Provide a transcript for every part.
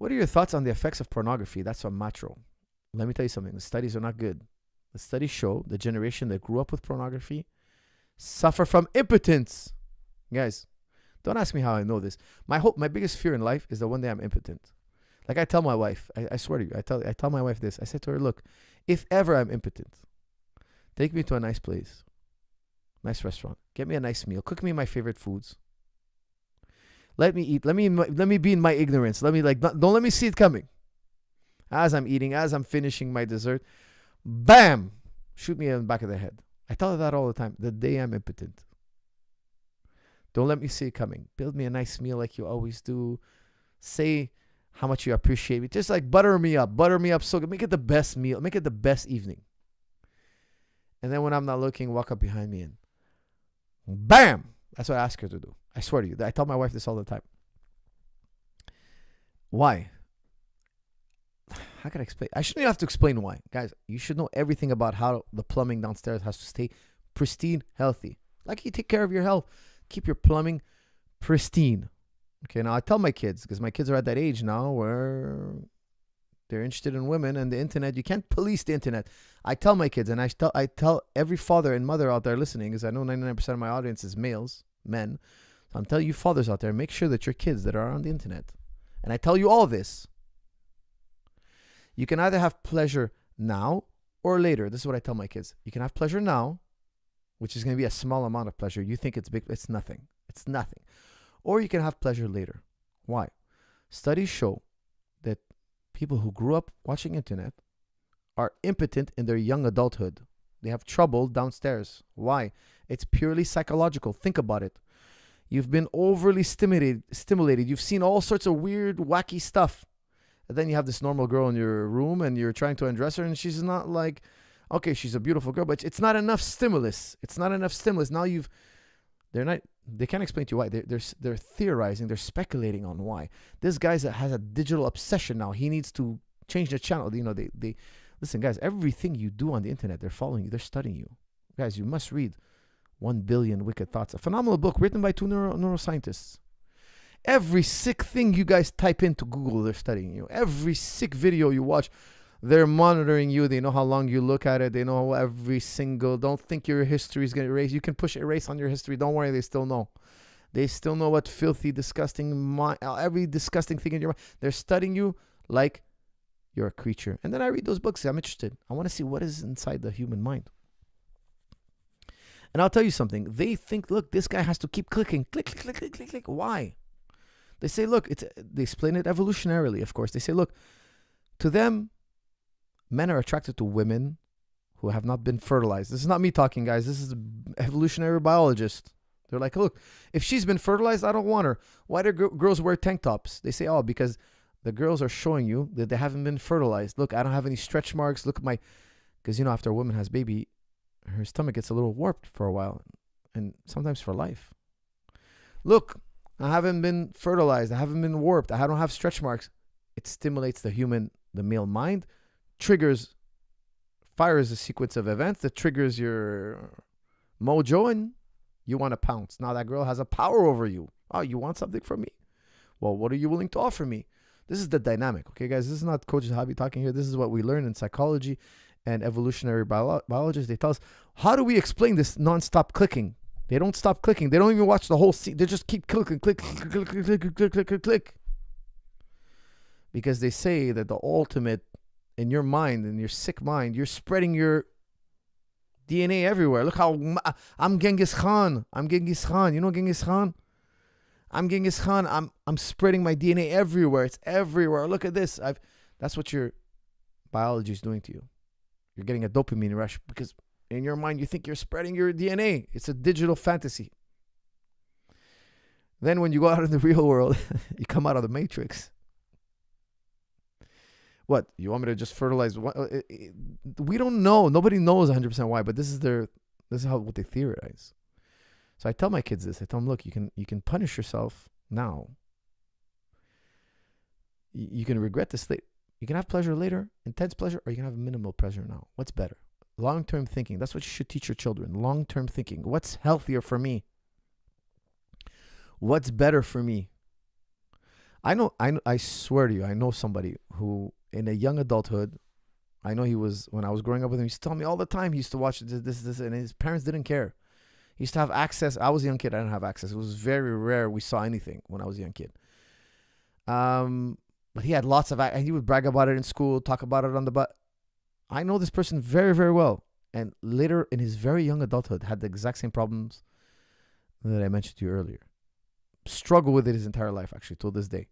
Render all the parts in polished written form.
What are your thoughts on the effects of pornography? That's on macho. Let me tell you something. The studies are not good. The studies show the generation that grew up with pornography suffer from impotence. Guys, don't ask me how I know this. My biggest fear in life is that one day I'm impotent. Like I tell my wife, I swear to you, I tell my wife this. I said to her, look, if ever I'm impotent, take me to a nice place, nice restaurant, get me a nice meal, cook me my favorite foods. Let me eat. Let me be in my ignorance. Don't let me see it coming. As I'm eating, as I'm finishing my dessert, bam, shoot me in the back of the head. I tell her that all the time. The day I'm impotent, don't let me see it coming. Build me a nice meal like you always do. Say how much you appreciate me. Just like butter me up so good. Make it the best meal. Make it the best evening. And then when I'm not looking, walk up behind me and bam. That's what I ask her to do. I swear to you. I tell my wife this all the time. Why? How can I explain? I shouldn't have to explain why. Guys, you should know everything about how the plumbing downstairs has to stay pristine, healthy. Like you take care of your health. Keep your plumbing pristine. Okay, now I tell my kids, because my kids are at that age now where they're interested in women and the internet. You can't police the internet. I tell my kids, and I tell every father and mother out there listening, because I know 99% of my audience is males, men. So I'm telling you fathers out there, make sure that your kids that are on the internet, and I tell you all this, you can either have pleasure now or later. This is what I tell my kids. You can have pleasure now, which is going to be a small amount of pleasure. You think it's big. It's nothing. It's nothing. Or you can have pleasure later. Why? Studies show that people who grew up watching internet are impotent in their young adulthood. They have trouble downstairs. Why? It's purely psychological. Think about it. You've been overly stimulated. You've seen all sorts of weird, wacky stuff. And then you have this normal girl in your room and you're trying to undress her and she's not like, okay, she's a beautiful girl, but it's not enough stimulus. It's not enough stimulus. Now they can't explain to you why. They're theorizing, they're speculating on why. This guy has a digital obsession now. He needs to change the channel. You know, they listen, guys, everything you do on the internet, they're following you, they're studying you. Guys, you must read 1 Billion Wicked Thoughts, a phenomenal book written by two neuroscientists. Every sick thing you guys type into Google, they're studying you. Every sick video you watch, they're monitoring you. They know how long you look at it. They know every single. Don't think your history is going to erase. You can push erase on your history. Don't worry. They still know. They still know what filthy, disgusting, every disgusting thing in your mind. They're studying you like you're a creature. And then I read those books. I'm interested. I want to see what is inside the human mind. And I'll tell you something. They think, look, this guy has to keep clicking. Click, click, click, click, click, click. Why? They say, look, they explain it evolutionarily, of course. They say, look, to them, men are attracted to women who have not been fertilized. This is not me talking, guys. This is an evolutionary biologist. They're like, look, if she's been fertilized, I don't want her. Why do girls wear tank tops? They say, oh, because the girls are showing you that they haven't been fertilized. Look, I don't have any stretch marks. Look at my... Because, you know, after a woman has baby, her stomach gets a little warped for a while. And sometimes for life. Look, I haven't been fertilized. I haven't been warped. I don't have stretch marks. It stimulates the male mind, fires a sequence of events that triggers your mojo, and you want to pounce. Now that girl has a power over you. Oh, you want something from me? Well, what are you willing to offer me? This is the dynamic. Okay, guys, this is not Coach's Hobby talking here. This is what we learn in psychology and evolutionary biologists. They tell us, how do we explain this nonstop clicking? They don't stop clicking. They don't even watch the whole scene. They just keep clicking, click, click, click, click, click, click, click, click, click. Because they say that the ultimate, in your mind, in your sick mind, you're spreading your DNA everywhere. Look how I'm Genghis Khan. I'm Genghis Khan. You know Genghis Khan? I'm Genghis Khan. I'm spreading my DNA everywhere. It's everywhere. Look at this. That's what your biology is doing to you. You're getting a dopamine rush because in your mind, you think you're spreading your DNA. It's a digital fantasy. Then when you go out in the real world, you come out of the matrix. What? You want me to just fertilize? We don't know. Nobody knows 100% why, but this is what they theorize. So I tell my kids this. I tell them, look, you can punish yourself now. You can regret this later. You can have pleasure later, intense pleasure, or you can have minimal pleasure now. What's better? Long-term thinking. That's what you should teach your children. Long-term thinking. What's healthier for me? What's better for me? I swear to you, I know somebody who, in a young adulthood, I know he was, when I was growing up with him, he used to tell me all the time he used to watch this, and his parents didn't care. He used to have access. I was a young kid. I didn't have access. It was very rare we saw anything when I was a young kid. But he had lots of, and he would brag about it in school, talk about it on the but. I know this person very, very well. And later in his very young adulthood had the exact same problems that I mentioned to you earlier. Struggle with it his entire life, actually, till this day.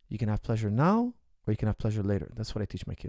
You can have pleasure now or you can have pleasure later. That's what I teach my kids.